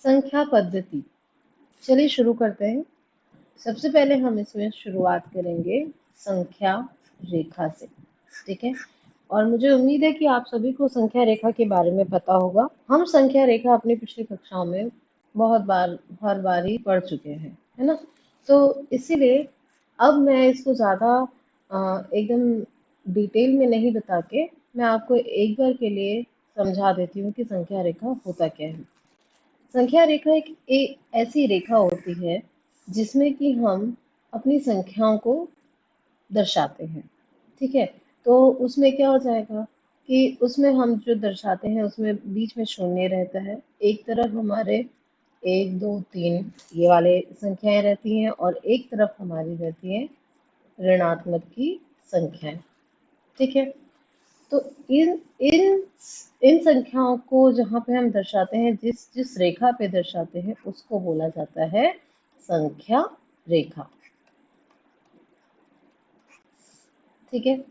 संख्या पद्धति। चलिए शुरू करते हैं। सबसे पहले हम इसमें शुरुआत करेंगे संख्या रेखा से। ठीक है, और मुझे उम्मीद है कि आप सभी को संख्या रेखा के बारे में पता होगा। हम संख्या रेखा अपनी पिछली कक्षाओं में बहुत बार हर बार ही पढ़ चुके हैं, है ना। तो इसीलिए अब मैं इसको ज़्यादा एकदम डिटेल में नहीं बता के मैं आपको एक बार के लिए समझा देती हूँ कि संख्या रेखा होता क्या है। संख्या रेखा एक ऐसी रेखा होती है जिसमें कि हम अपनी संख्याओं को दर्शाते हैं। ठीक है, तो उसमें क्या हो जाएगा कि उसमें हम जो दर्शाते हैं उसमें बीच में शून्य रहता है। एक तरफ हमारे 1 2 3 ये वाले संख्याएं रहती हैं और एक तरफ हमारी रहती हैं ऋणात्मक की संख्याएं। ठीक है, तो इन इन इन संख्याओं को जहाँ पे हम दर्शाते हैं, जिस जिस रेखा पे दर्शाते हैं उसको बोला जाता है संख्या रेखा। ठीक है,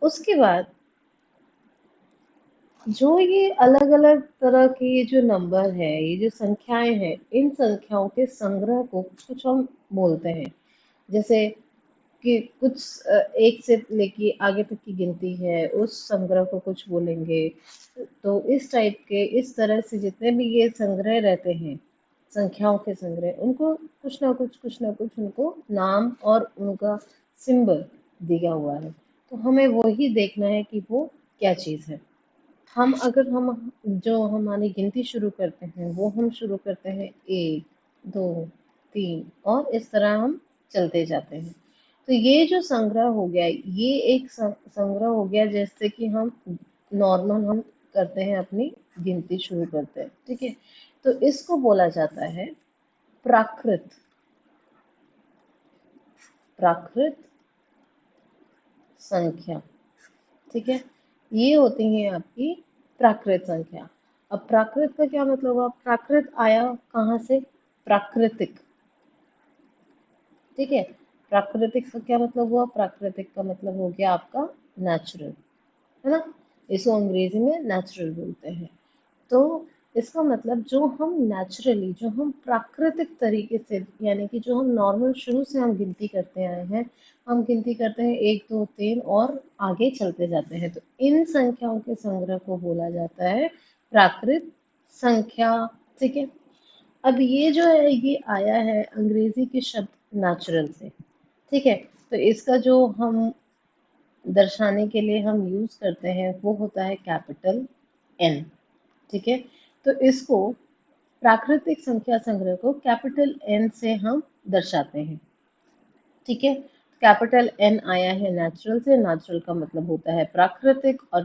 उसके बाद जो ये अलग अलग तरह के ये जो नंबर है, ये जो संख्याएं हैं, इन संख्याओं के संग्रह को कुछ हम बोलते हैं। जैसे कि कुछ एक से लेके आगे तक की गिनती है, उस संग्रह को कुछ बोलेंगे। तो इस टाइप के, इस तरह से जितने भी ये संग्रह रहते हैं, संख्याओं के संग्रह, उनको कुछ ना कुछ उनको नाम और उनका सिंबल दिया हुआ है। तो हमें वो ही देखना है कि वो क्या चीज़ है। हम जो हमारी गिनती शुरू करते हैं वो हम शुरू करते हैं 1 2 3 और इस तरह हम चलते जाते हैं। तो ये जो संग्रह हो गया, ये एक संग्रह हो गया जैसे कि हम नॉर्मल हम करते हैं, अपनी गिनती शुरू करते हैं। ठीक है, तो इसको बोला जाता है प्राकृत प्राकृत संख्या। ठीक है, ये होती है आपकी प्राकृत संख्या। अब प्राकृत का क्या मतलब हुआ? प्राकृत आया कहाँ से? प्राकृतिक। ठीक है, प्राकृतिक का क्या मतलब हुआ? प्राकृतिक का मतलब हो गया आपका नेचुरल, है ना। इसको अंग्रेजी में नेचुरल बोलते हैं। तो इसका मतलब जो हम नेचुरली, जो हम प्राकृतिक तरीके से, यानी कि जो हम नॉर्मल शुरू से हम गिनती करते आए हैं, हम गिनती करते हैं 1 2 3 और आगे चलते जाते हैं, तो इन संख्याओं के संग्रह को बोला जाता है प्राकृत संख्या। ठीक है, अब ये जो है ये आया है अंग्रेजी के शब्द नेचुरल से। ठीक है, तो इसका जो हम दर्शाने के लिए हम यूज करते हैं वो होता है कैपिटल एन। ठीक है, तो इसको प्राकृतिक संख्या संग्रह को कैपिटल एन से हम दर्शाते हैं। ठीक है, कैपिटल एन आया है नेचुरल से। नेचुरल का मतलब होता है प्राकृतिक, और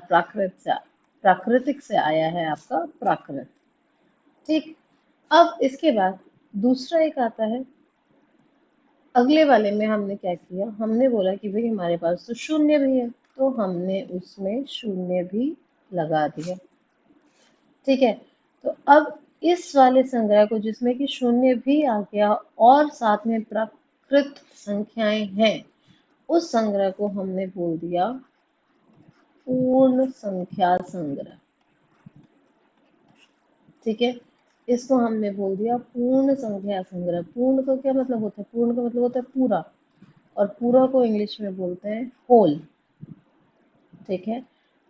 प्राकृतिक से आया है आपका प्राकृत। ठीक, अब इसके बाद दूसरा एक आता है। अगले वाले में हमने क्या किया, हमने बोला कि भाई हमारे पास तो शून्य भी है, तो हमने उसमें शून्य भी लगा दिया। ठीक है, तो अब इस वाले संग्रह को, जिसमें कि शून्य भी आ गया और साथ में प्राकृत संख्याएं हैं, उस संग्रह को हमने बोल दिया पूर्ण संख्या संग्रह। ठीक है, इसको हमने बोल दिया पूर्ण संख्या संग्रह। पूर्ण का क्या मतलब होता है? पूर्ण का मतलब होता है पूरा, और पूरा को इंग्लिश में बोलते हैं होल। ठीक है,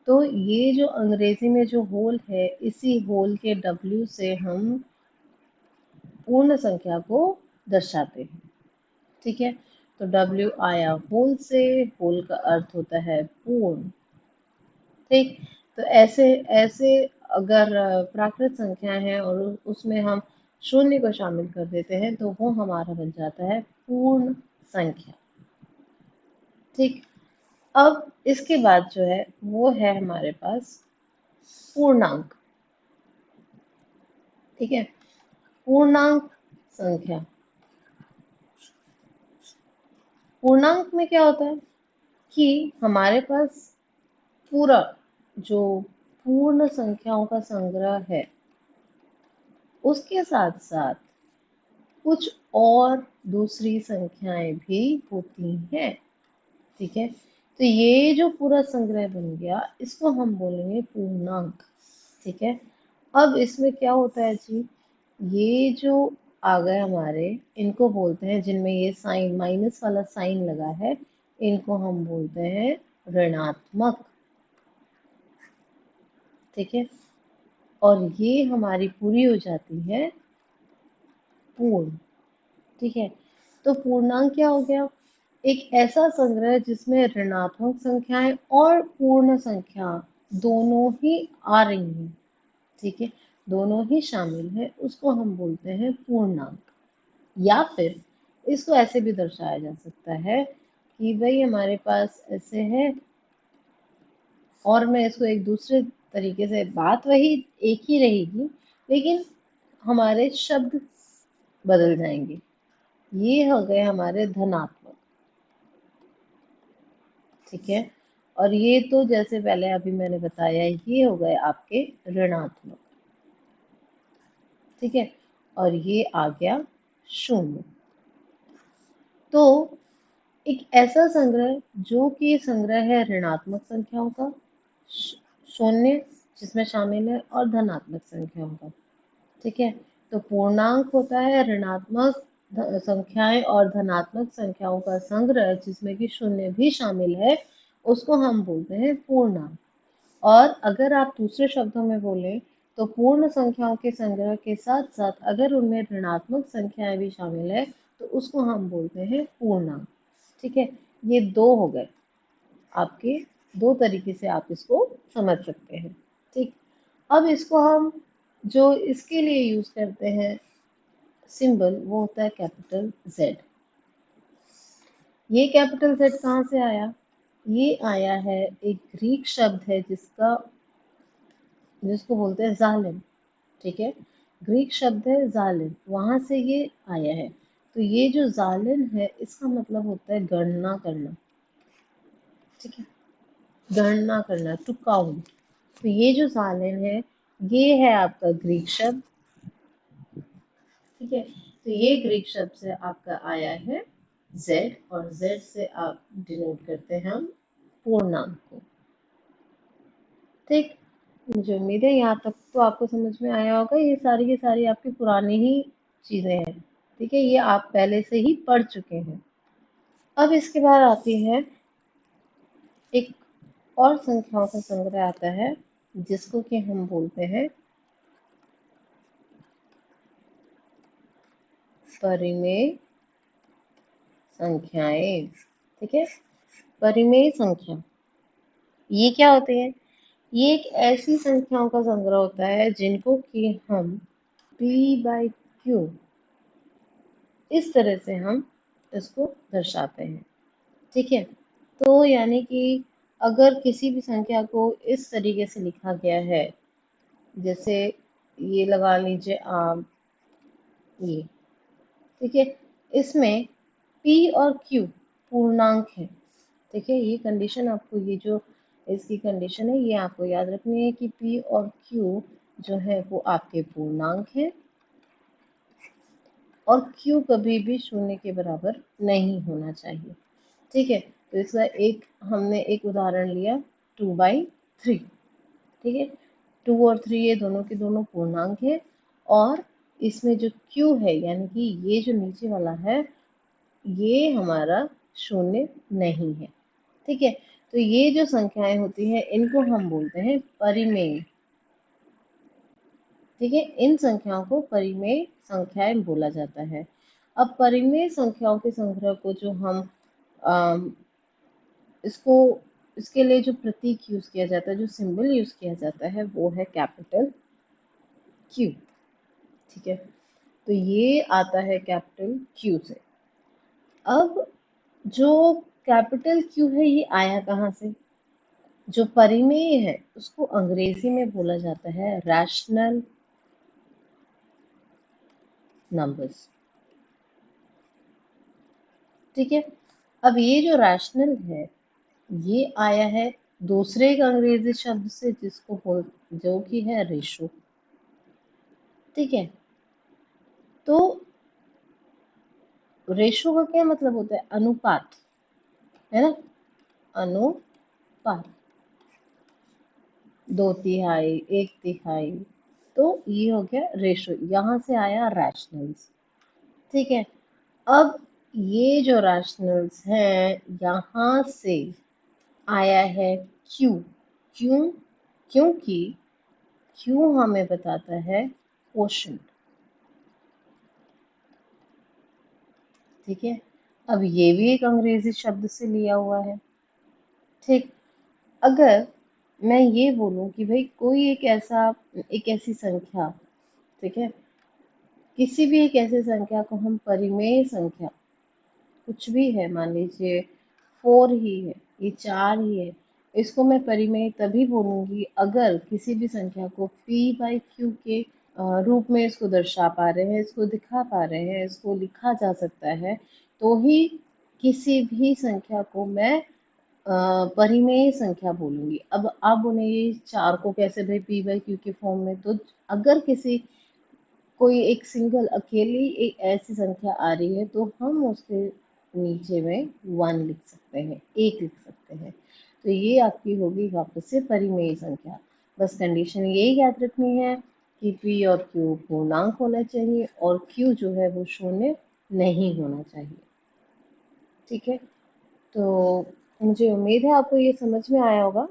तो ये जो अंग्रेजी में जो होल है, इसी होल के डब्ल्यू से हम पूर्ण संख्या को दर्शाते हैं। ठीक है, तो डब्ल्यू आया होल से। होल का अर्थ होता है पूर्ण। ठीक, तो ऐसे ऐसे अगर प्राकृत संख्या है और उसमें हम शून्य को शामिल कर देते हैं तो वो हमारा बन जाता है पूर्ण संख्या। ठीक, अब इसके बाद जो है वो है हमारे पास पूर्णांक। ठीक है, पूर्णांक संख्या। पूर्णांक में क्या होता है कि हमारे पास पूरा जो पूर्ण संख्याओं का संग्रह है, उसके साथ साथ कुछ और दूसरी संख्याएं भी होती हैं। ठीक है, तो ये जो पूरा संग्रह बन गया, इसको हम बोलेंगे पूर्णांक। ठीक है, अब इसमें क्या होता है जी ये जो आ गए हमारे, इनको बोलते हैं, जिनमें ये साइन माइनस वाला साइन लगा है, इनको हम बोलते हैं ऋणात्मक। ठीक है, और ये हमारी पूरी हो जाती है पूर्ण। ठीक है, तो पूर्णांक क्या हो गया? एक ऐसा संग्रह जिसमें ऋणात्मक संख्याएं और पूर्ण संख्या दोनों ही आ रही हैं। ठीक है, दोनों ही शामिल है, उसको हम बोलते हैं पूर्णांक। या फिर इसको ऐसे भी दर्शाया जा सकता है कि भाई हमारे पास ऐसे है, और मैं इसको एक दूसरे तरीके से, बात वही एक ही रहेगी, लेकिन हमारे शब्द बदल जाएंगे। ये हो गए हमारे धनात्मक। ठीक है, और ये तो जैसे पहले अभी मैंने बताया, ये हो गए आपके ऋणात्मक। ठीक है, और ये आ गया शून्य। तो एक ऐसा संग्रह जो कि संग्रह है ऋणात्मक संख्याओं का, शून्य जिसमें शामिल है, और धनात्मक संख्याओं का। ठीक है, तो पूर्णांक होता है ऋणात्मक संख्याएं और धनात्मक संख्याओं का संग्रह जिसमें कि शून्य भी शामिल है, उसको हम बोलते हैं पूर्णांक। और अगर आप दूसरे शब्दों में बोलें तो पूर्ण संख्याओं के संग्रह के साथ साथ अगर उनमें ऋणात्मक संख्याएं भी शामिल है तो उसको हम बोलते हैं पूर्णांक। ठीक है, ये दो हो गए आपके, दो तरीके से आप इसको समझ सकते हैं। ठीक, अब इसको हम जो इसके लिए यूज करते हैं सिंबल, वो होता है कैपिटल जेड। ये कैपिटल जेड कहाँ से आया? ये आया है, एक ग्रीक शब्द है जिसको बोलते हैं जालिम। ठीक है, ग्रीक शब्द है जालिम, वहां से ये आया है। तो ये जो जालिम है इसका मतलब होता है गणना करना। ठीक है, गणना करना, टू काउंट। तो ये जो जालिम है, ये है आपका ग्रीक शब्द। ठीक है, तो ये ग्रीक शब्द से आपका आया है जेड, और जेड से आप डिनोट करते हैं हम पूर्णांक को। ठीक, मुझे उम्मीद है यहाँ तक तो आपको समझ में आया होगा। ये सारी की सारी आपकी पुरानी ही चीजें हैं। ठीक है, ये आप पहले से ही पढ़ चुके हैं। अब इसके बाद आती है एक और संख्याओं का संग्रह आता है जिसको कि हम बोलते हैं परिमेय संख्याएं। ठीक है, परिमेय संख्या ये क्या होते हैं? ये एक ऐसी संख्याओं का संग्रह होता है जिनको कि हम p/q, इस तरह से हम इसको दर्शाते हैं। ठीक है, तो यानी कि अगर किसी भी संख्या को इस तरीके से लिखा गया है, जैसे ये लगा लीजिए आप, ये। ठीक है, इसमें p और q पूर्णांक है। ठीक है, ये कंडीशन आपको, ये जो इसकी कंडीशन है, ये आपको याद रखनी है कि p और q जो है वो आपके पूर्णांक है, और q कभी भी शून्य के बराबर नहीं होना चाहिए। ठीक है, तो इसका एक हमने एक उदाहरण लिया 2/3। ठीक है, 2 और 3 ये दोनों के दोनों पूर्णांक है, और इसमें जो q है यानी कि ये जो नीचे वाला है, ये हमारा शून्य नहीं है। ठीक है, तो ये जो संख्याएं होती हैं इनको हम बोलते हैं परिमेय। ठीक है, इन संख्याओं को परिमेय संख्याएं बोला जाता है। अब परिमेय संख्याओं के संग्रह को जो हम अम, इसको इसके लिए जो प्रतीक यूज किया जाता है, जो सिंबल यूज किया जाता है, वो है कैपिटल क्यू। ठीक है, तो ये आता है कैपिटल क्यू से। अब जो कैपिटल क्यू है ये आया कहाँ से? जो परिमेय है उसको अंग्रेजी में बोला जाता है रैशनल नंबर्स। ठीक है, अब ये जो रैशनल है ये आया है दूसरे एक अंग्रेजी शब्द से जिसको बोल, जो कि है रेशो। ठीक है, तो रेशो का क्या मतलब होता है? अनुपात, है ना? अनुपात, 2/3, 1/3, तो ये हो गया रेशो, यहाँ से आया रैशनल्स। ठीक है, अब ये जो रैशनल्स हैं यहाँ से आया है क्यू। क्यों? क्योंकि क्यू हमें बताता है क्वोशंट। ठीक है, अब ये भी एक अंग्रेजी शब्द से लिया हुआ है। ठीक, अगर मैं ये बोलूं कि भाई कोई एक ऐसी संख्या, ठीक है, किसी भी एक ऐसी संख्या को हम परिमेय संख्या, कुछ भी है, मान लीजिए 4 ही है, ये 4 ही है, इसको मैं परिमेय तभी बोलूंगी अगर किसी भी संख्या को p/q के रूप में इसको दर्शा पा रहे हैं, इसको दिखा पा रहे हैं, इसको लिखा जा सकता है, तो ही किसी भी संख्या को मैं परिमेय संख्या बोलूंगी। अब आप बोलेंगे 4 को कैसे भाई p/q के फॉर्म में, तो अगर किसी कोई एक सिंगल अकेली एक ऐसी संख्या आ रही है तो हम उसके नीचे में 1 लिख सकते हैं, 1 लिख सकते हैं। तो ये आपकी होगी वापस से परिमेय संख्या। बस कंडीशन यही याद रखनी है कि p और q पूर्णांक होना चाहिए और q जो है वो शून्य नहीं होना चाहिए। ठीक है, तो मुझे उम्मीद है आपको ये समझ में आया होगा।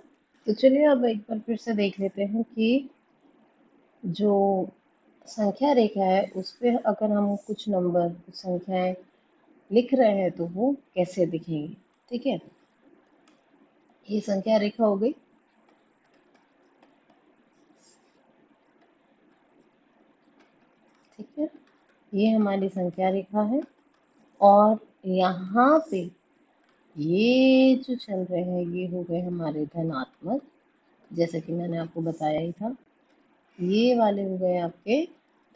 तो चलिए अब एक बार फिर से देख लेते हैं कि जो संख्या रेखा है उस पे अगर हम कुछ नंबर, कुछ संख्याएं लिख रहे हैं तो वो कैसे दिखेंगी। ठीक है, ये संख्या रेखा हो गई। ठीक है, ये हमारी संख्या रेखा है और यहाँ पे ये जो चल रहे हैं ये हो गए हमारे धनात्मक, जैसे कि मैंने आपको बताया ही था। ये वाले हो गए आपके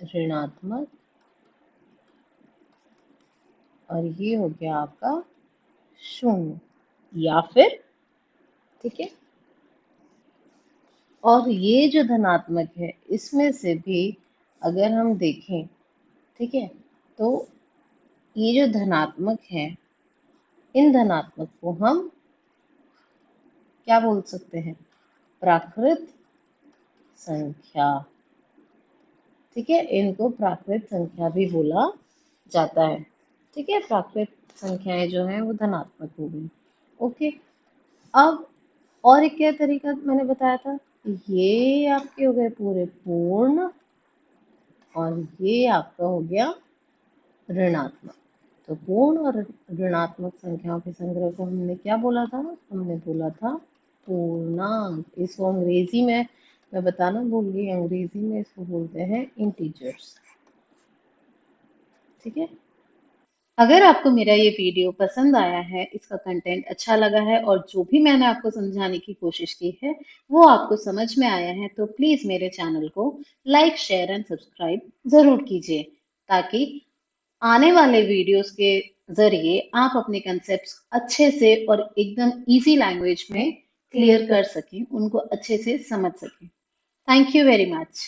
ऋणात्मक और ये हो गया आपका शून्य या फिर, ठीक है, और ये जो धनात्मक है इसमें से भी अगर हम देखें, ठीक है, तो ये जो धनात्मक है इन धनात्मक को हम क्या बोल सकते हैं, प्राकृत संख्या। ठीक है, इनको प्राकृत संख्या भी बोला जाता है। ठीक है, प्राकृत संख्याएं जो हैं वो धनात्मक हो गई। ओके, अब और एक क्या तरीका मैंने बताया था, ये आपके हो गए पूरे पूर्ण और ये आपका हो गया ऋणात्मक। तो पूर्ण और ऋणात्मक संख्याओं के संग्रह को हमने क्या बोला था, हमने बोला था पूर्णांक। इसको अंग्रेजी में मैं बताना भूल गई, अंग्रेजी में इसको बोलते हैं इंटीजर्स। ठीक है, अगर आपको मेरा ये वीडियो पसंद आया है, इसका कंटेंट अच्छा लगा है और जो भी मैंने आपको समझाने की कोशिश की है वो आपको समझ में आया है, तो प्लीज मेरे चैनल को लाइक, शेयर एंड सब्सक्राइब जरूर कीजिए, ताकि आने वाले वीडियोस के जरिए आप अपने कंसेप्ट्स अच्छे से और एकदम इजी लैंग्वेज में क्लियर कर सकें, उनको अच्छे से समझ सकें। Thank you very much.